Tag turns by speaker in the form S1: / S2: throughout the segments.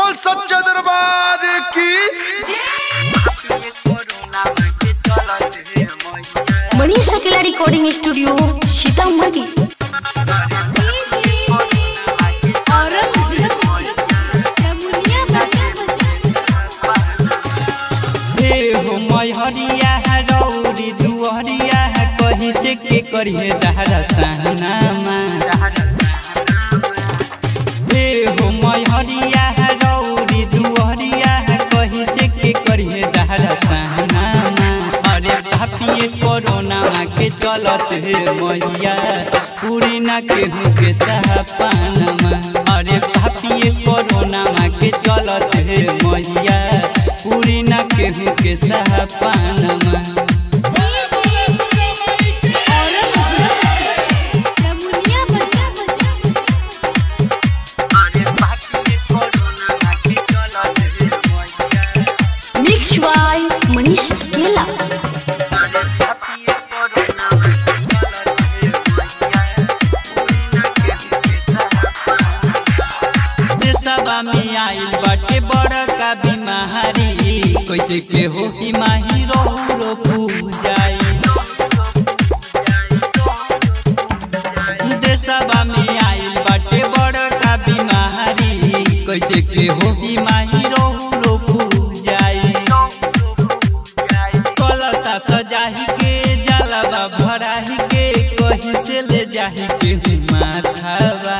S1: बोल सच्चा दरबार की।
S2: मनीष अकेला रिकॉर्डिंग स्टूडियो सीतामढ़ी।
S3: हरिया रौरी दुहरिया कहीं से के करिए दहरा सहनामा हो हरिया रौरी दुहरिया कहीं से के करिए दहरा सहनामा। अरे भापिए कोरोना के चलत है मैया पूरी ना केहू के सहपानमा। अरे भापिए कोरोना के चलत है मैया पूरी ना केहू के सहपानमा।
S2: मिक्स बाय मनीष अकेला।
S3: देशवा में आइल बाटे बड़ा का बीमारी कैसे के हो ही माही रो पूजाई। देशवा में आइल बाटे बड़ा का बीमारी कैसे के हो ही माही रो पूजाई। कलशा सजाही के जलवा भराही के कहीं से ले जाही के माथावा।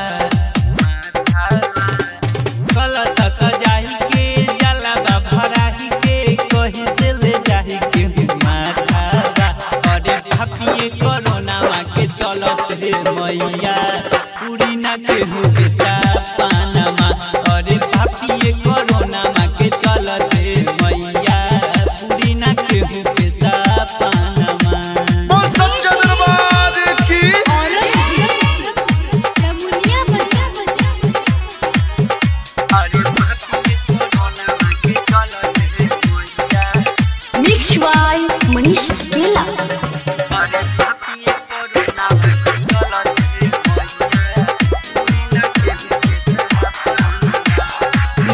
S3: कलशा सजाही के जलवा भराही के कहीं से ले जाही के माथावा। अरे भापिए कोरोना के चलत है मैया पूरी ना केहू के सपनामा। अरे भापिए कोरोना के चलत है मैया पूरी ना केहू के सपनामा।
S1: बोल सच्चा दरबार की।
S2: मिक्स बाय मनीष अकेला।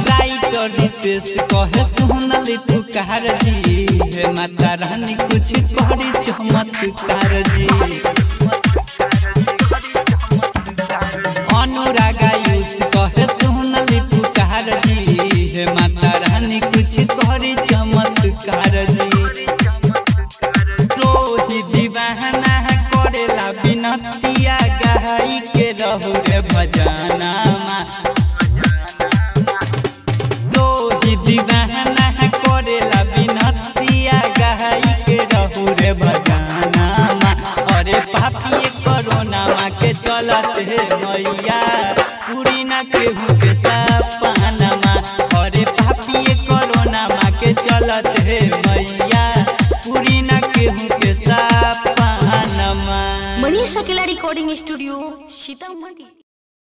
S3: राइटर रितेश कहे सुनली पुकार जी हे माता रानी कुछ करी चमत्कार जी। अनुराग आयुष कहे सुनली पुकार जी हे माता रानी कुछ करी चमत्कार जी। रोही दीवाना करेला बिनतिया गाई के रहु रे भजनामा। रोही दीवाना करेला बिनतिया गाई के रहु रे भजनामा। अरे भापिए कोरोना के चलत है मैया पूरी ना केहू के सपनामा। अरे भापिए कोरोना के चलत है मैया पूरी ना केहू के सपनामा।
S2: मनीष अकेला रिकॉर्डिंग स्टूडियो सीतामढ़ी।